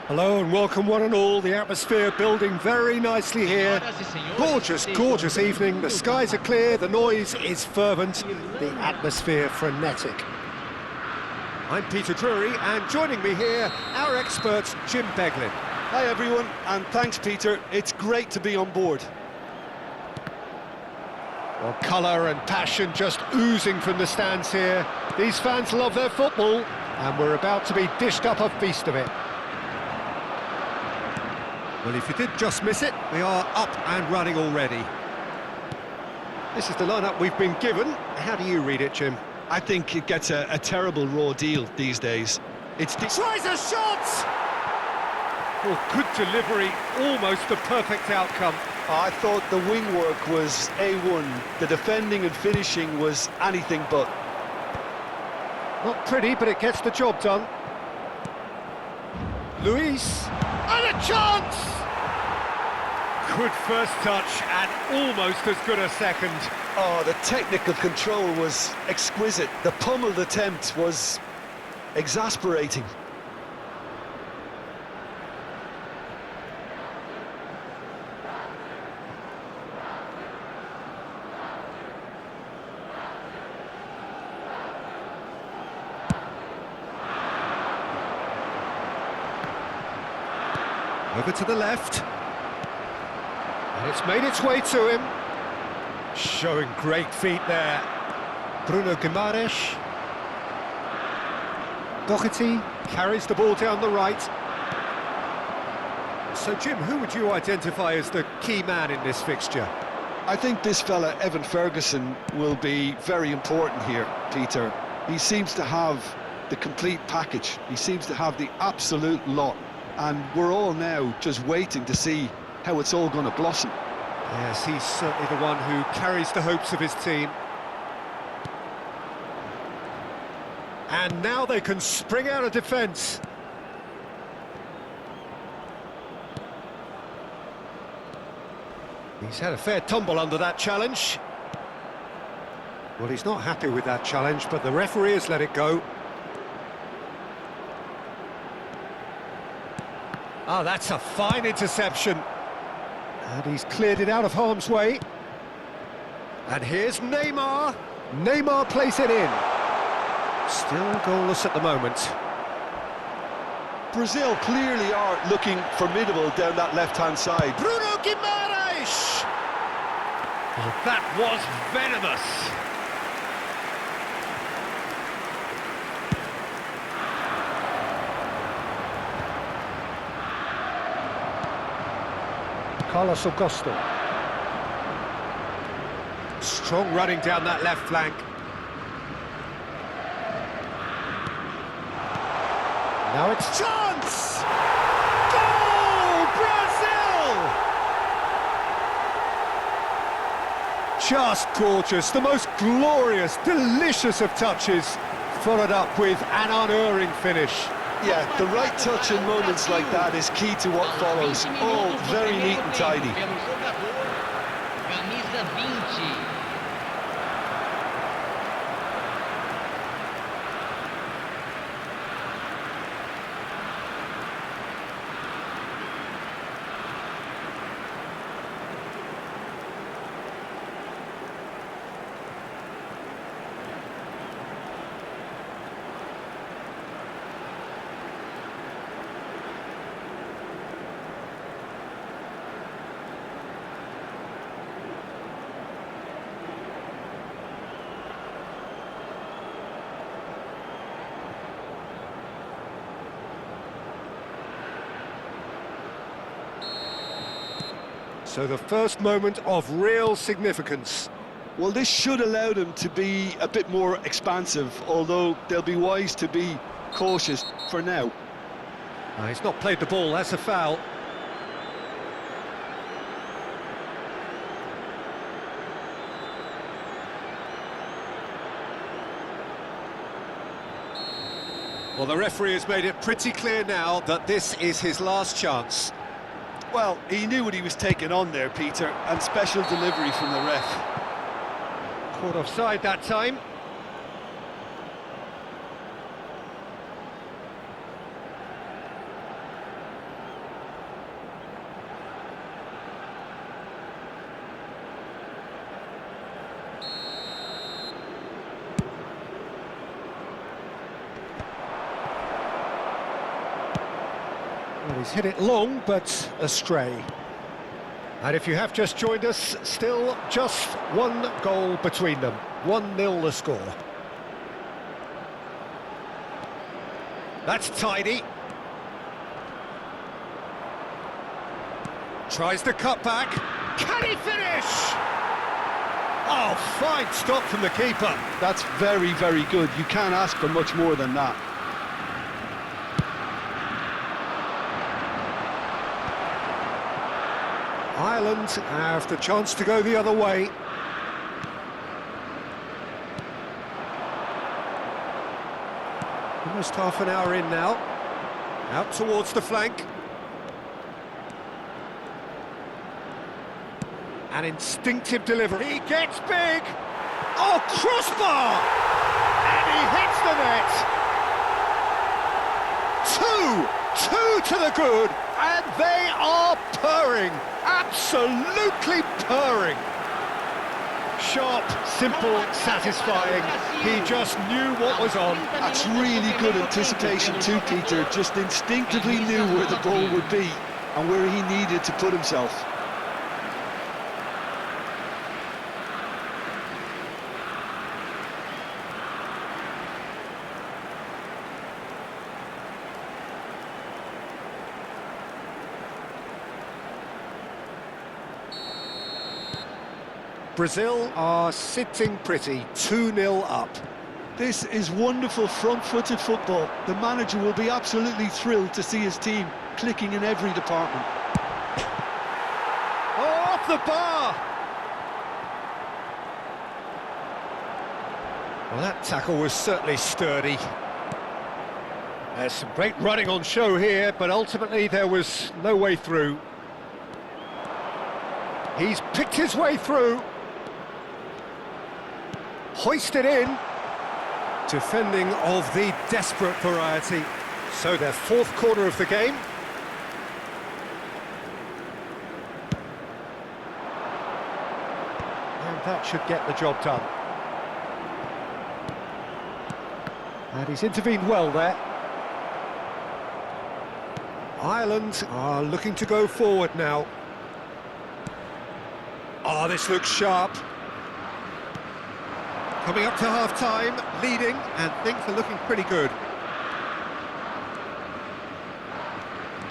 Hello and welcome one and all, the atmosphere building very nicely here. Gorgeous, gorgeous evening, the skies are clear, the noise is fervent, the atmosphere frenetic. I'm Peter Drury and joining me here, our expert Jim Beglin. Hi everyone, and thanks Peter, it's great to be on board. Well, colour and passion just oozing from the stands here. These fans love their football and we're about to be dished up a feast of it. Well, if you did just miss it, we are up and running already. This is the lineup we've been given. How do you read it, Jim? I think it gets a terrible raw deal these days. Tries a shot! Oh, good delivery, almost the perfect outcome. I thought the wing work was A1. The defending and finishing was anything but. Not pretty, but it gets the job done. Luis, and a chance! Good first touch and almost as good a second. Oh, the technical control was exquisite. The pummeled attempt was exasperating. Over to the left. And it's made its way to him. Showing great feet there. Bruno Guimaraes. Doherty carries the ball down the right. So, Jim, who would you identify as the key man in this fixture? I think this fella, Evan Ferguson, will be very important here, Peter. He seems to have the complete package. He seems to have the absolute lot. And we're all now just waiting to see how it's all going to blossom. Yes, he's certainly the one who carries the hopes of his team. And now they can spring out of defence. He's had a fair tumble under that challenge. Well, he's not happy with that challenge, but the referee has let it go. Oh, that's a fine interception. And he's cleared it out of harm's way. And here's Neymar. Neymar plays it in. Still goalless at the moment. Brazil clearly are looking formidable down that left-hand side. Bruno Guimaraes! Oh, that was venomous. Carlos Augusto. Strong running down that left flank. Now it's chance! Goal! Brazil! Just gorgeous, the most glorious, delicious of touches, followed up with an unerring finish. Yeah, the right touch in moments like that is key to what follows. All very neat and tidy. So the first moment of real significance. Well, this should allow them to be a bit more expansive, although they'll be wise to be cautious for now. He's not played the ball, that's a foul. Well, the referee has made it pretty clear now that this is his last chance. Well, he knew what he was taking on there, Peter, and special delivery from the ref. Caught offside that time. And he's hit it long, but astray. And if you have just joined us, still just one goal between them. 1-0 the score. That's tidy. Tries the cut back. Can he finish? Oh, fine stop from the keeper. That's very, very good. You can't ask for much more than that. Ireland have the chance to go the other way. Almost half an hour in now. Out towards the flank. An instinctive delivery. He gets big. Oh, crossbar! And he hits the net. Two to the good, and they are purring. Absolutely purring. Sharp, simple, satisfying. He just knew what was on. That's really good anticipation too, Peter. Just instinctively knew where the ball would be and where he needed to put himself. Brazil are sitting pretty, 2-0 up. This is wonderful front-footed football. The manager will be absolutely thrilled to see his team clicking in every department. Oh, off the bar! Well, that tackle was certainly sturdy. There's some great running on show here, but ultimately there was no way through. He's picked his way through. Hoisted in. Defending of the desperate variety. So their fourth corner of the game. And that should get the job done. And he's intervened well there. Ireland are looking to go forward now. Oh, this looks sharp. Coming up to half-time, leading, and things are looking pretty good.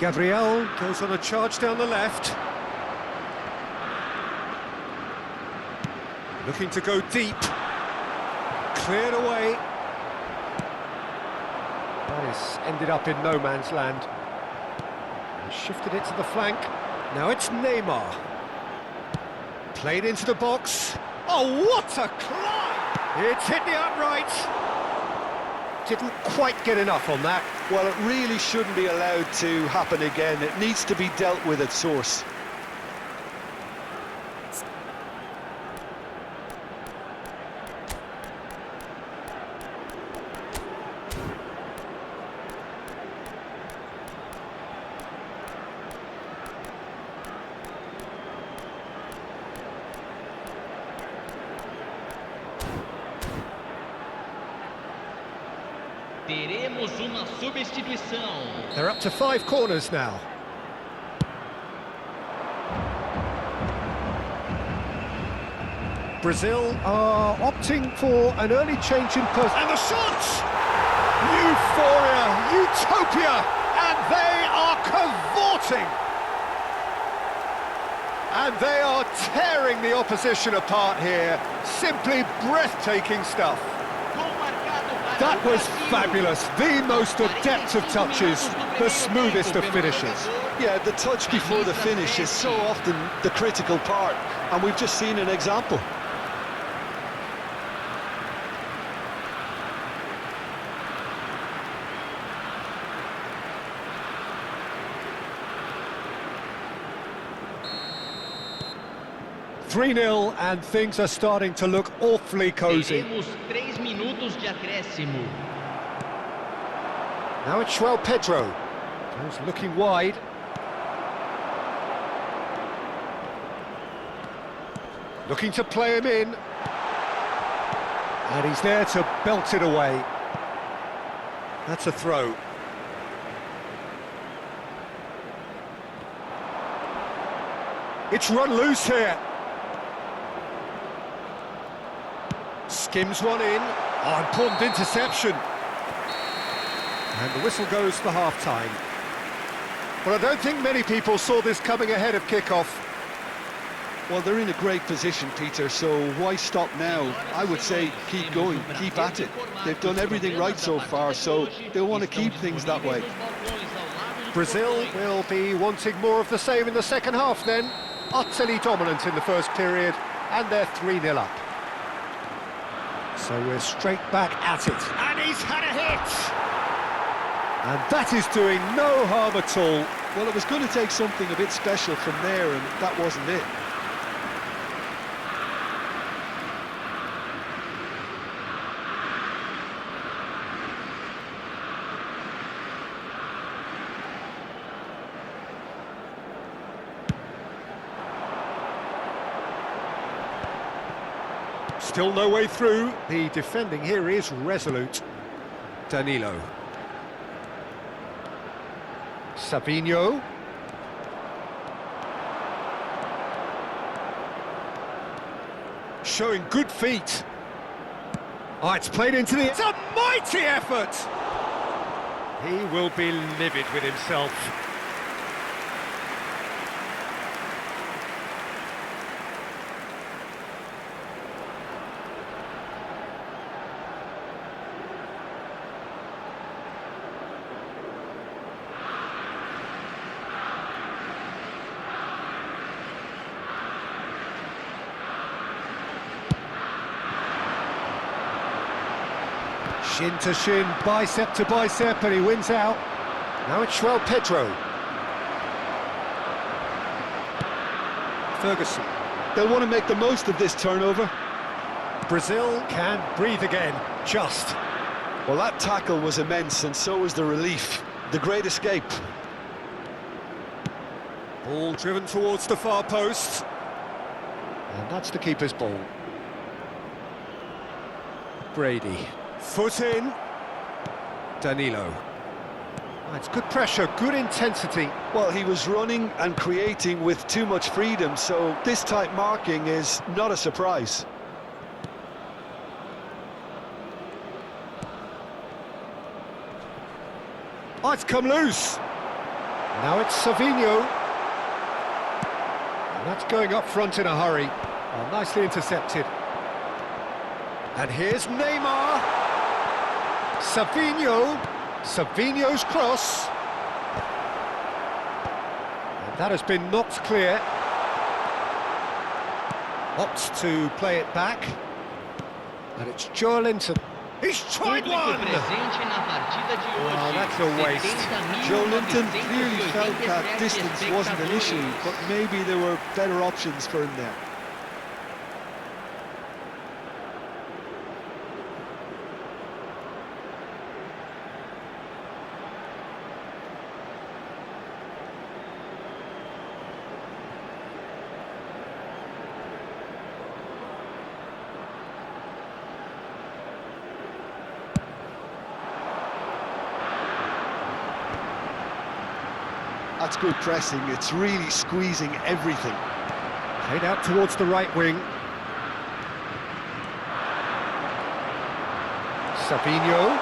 Gabriel goes on a charge down the left. Looking to go deep. Cleared away. That is ended up in no man's land. And shifted it to the flank. Now it's Neymar. Played into the box. Oh, what a climb! It's hit the upright. Didn't quite get enough on that. Well, it really shouldn't be allowed to happen again. It needs to be dealt with at source. Teremos uma substituição. They're up to 5 corners now. Brazil are opting for an early change in post. And the shots! Euphoria, utopia, and they are cavorting. And they are tearing the opposition apart here. Simply breathtaking stuff. That was fabulous, the most adept of touches, the smoothest of finishes. Yeah, the touch before the finish is so often the critical part, and we've just seen an example. Teremos 3-0 and things are starting to look awfully cosy. 3 minutos de acréscimo. Now it's João Pedro. He's looking wide. Looking to play him in. And he's there to belt it away. That's a throw. It's run loose here. Skims one in. Oh, important interception. And the whistle goes for half-time. But I don't think many people saw this coming ahead of kick-off. Well, they're in a great position, Peter, so why stop now? I would say keep going, keep at it. They've done everything right so far, so they'll want to keep things that way. Brazil will be wanting more of the same in the second half then. Utterly dominant in the first period, and they're 3-0 up. So we're straight back at it. And he's had a hit! And that is doing no harm at all. Well, it was going to take something a bit special from there, and that wasn't it. Still no way through. The defending here is resolute. Danilo. Savinho. Showing good feet. Oh, it's played into the... It's a mighty effort! He will be livid with himself. Shin to shin, bicep to bicep, and he wins out. Now it's João Pedro. Ferguson. They'll want to make the most of this turnover. Brazil can breathe again, just. Well, that tackle was immense, and so was the relief. The great escape. Ball driven towards the far post. And that's the keeper's ball. Brady. Foot in. Danilo. Oh, it's good pressure, good intensity. Well, he was running and creating with too much freedom, so this type marking is not a surprise. Oh, it's come loose. Now it's Savinho. And that's going up front in a hurry. Oh, nicely intercepted. And here's Neymar. Savinho. Savinho's cross. And that has been knocked clear. Opts to play it back. And it's Joelinton. He's tried one! Oh, that's a waste. Joelinton clearly felt that distance wasn't an issue, but maybe there were better options for him there. That's good pressing, it's really squeezing everything. Played out towards the right wing. Savinho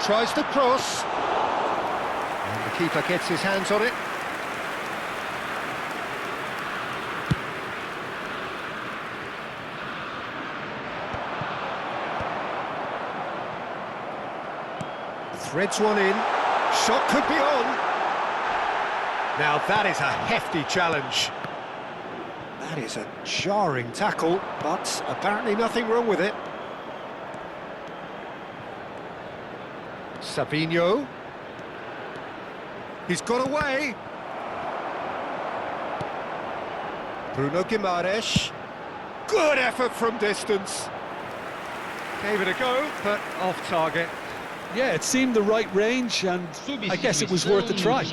tries the cross. And the keeper gets his hands on it. Threads one in. Shot could be on. Now that is a hefty challenge. That is a jarring tackle, but apparently nothing wrong with it. Savinho. He's got away. Bruno Guimaraes. Good effort from distance. Gave it a go, but off target. Yeah, it seemed the right range, and I guess it was worth a try.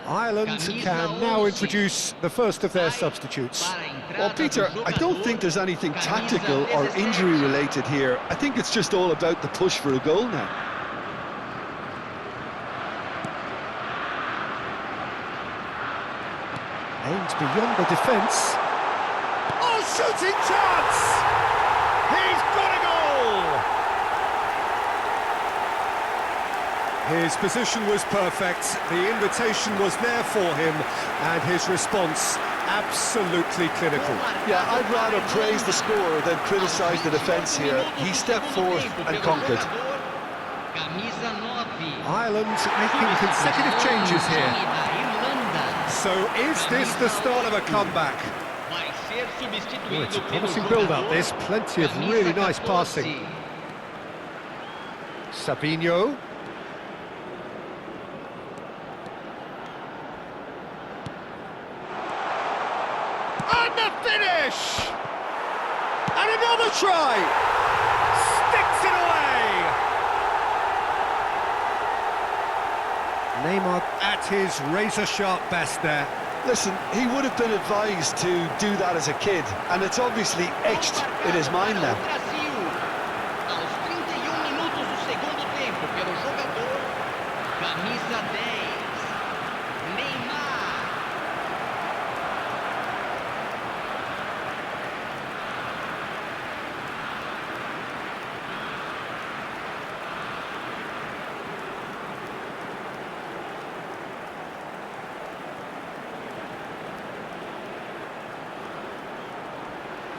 Ireland can now introduce the first of their substitutes. Well, Peter, I don't think there's anything tactical or injury-related here. I think it's just all about the push for a goal now. And beyond the defence. Oh, shooting chance! He's got a goal! His position was perfect, the invitation was there for him, and his response absolutely clinical. Yeah, I'd rather praise the scorer than criticise the defence here. He stepped forth and conquered. Ireland making consecutive changes here. So is this the start of a comeback? Oh, it's a promising build-up, this. Plenty of really nice passing. Savinho. And the finish! And another try! Sticks it away! Neymar at his razor-sharp best there. Listen, he would have been advised to do that as a kid, and it's obviously etched in his mind now. Aos 31 minutos do segundo tempo, pelo jogador, camisa 10, Neymar.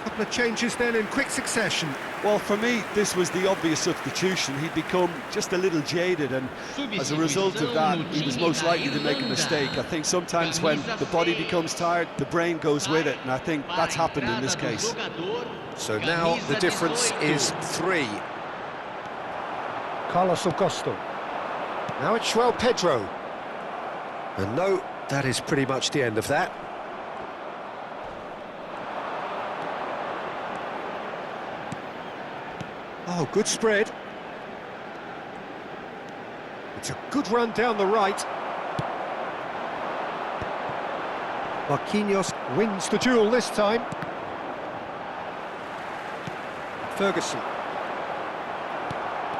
Couple of changes then in quick succession. Well, for me, this was the obvious substitution. He'd become just a little jaded, and as a result of that, he was most likely to make a mistake. I think sometimes when the body becomes tired, the brain goes with it, and I think that's happened in this case. So now the difference is 3. Carlos Augusto. Now it's João Pedro. And no, that is pretty much the end of that. Oh, good spread. It's a good run down the right. Marquinhos wins the duel this time. Ferguson.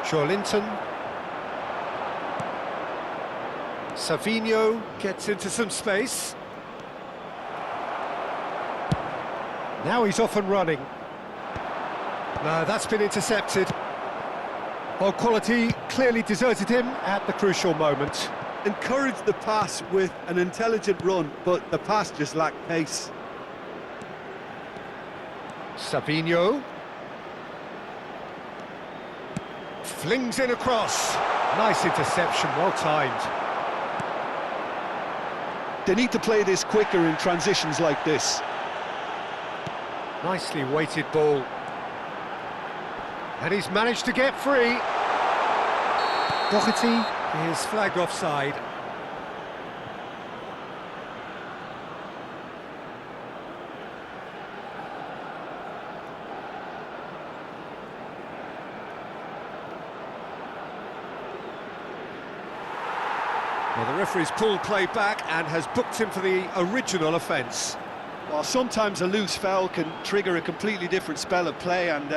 Joelinton. Savinho gets into some space. Now he's off and running. No, that's been intercepted. Well, quality clearly deserted him at the crucial moment. Encouraged the pass with an intelligent run, but the pass just lacked pace. Savinho. Flings in across. Nice interception, well timed. They need to play this quicker in transitions like this. Nicely weighted ball. And he's managed to get free. Doherty is flagged offside. Well, the referee's pulled play back and has booked him for the original offence. Well, sometimes a loose foul can trigger a completely different spell of play, and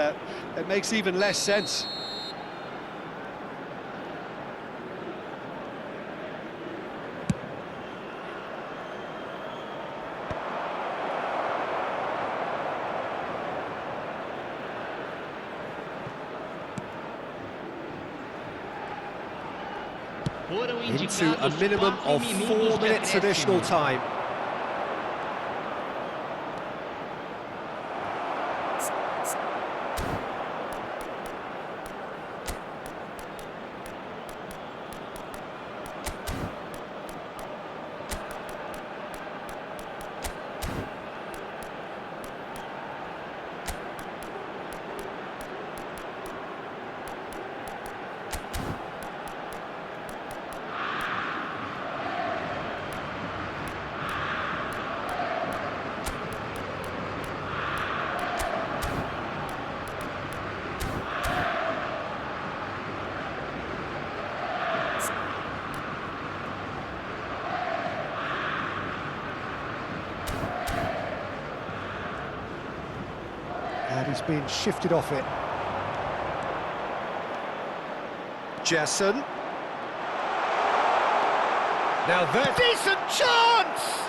it makes even less sense. Into a minimum of 4 minutes additional time. And he's been shifted off it. Jason. Now there's decent chance!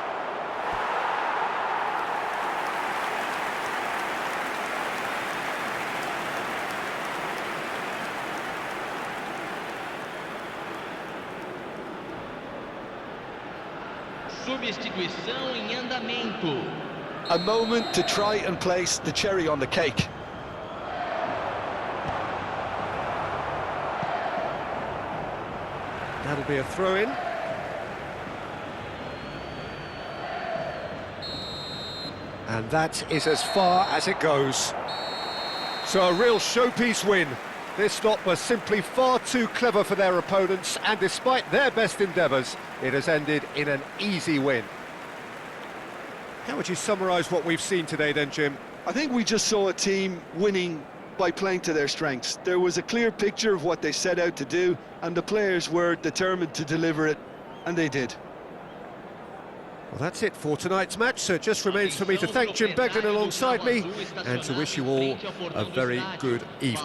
Substituição em andamento. A moment to try and place the cherry on the cake. That'll be a throw-in. And that is as far as it goes. So a real showpiece win. This lot was simply far too clever for their opponents, and despite their best endeavours, it has ended in an easy win. How would you summarise what we've seen today then, Jim? I think we just saw a team winning by playing to their strengths. There was a clear picture of what they set out to do, and the players were determined to deliver it, and they did. Well, that's it for tonight's match, so it just remains for me to thank Jim Beglin alongside me and to wish you all a very good evening.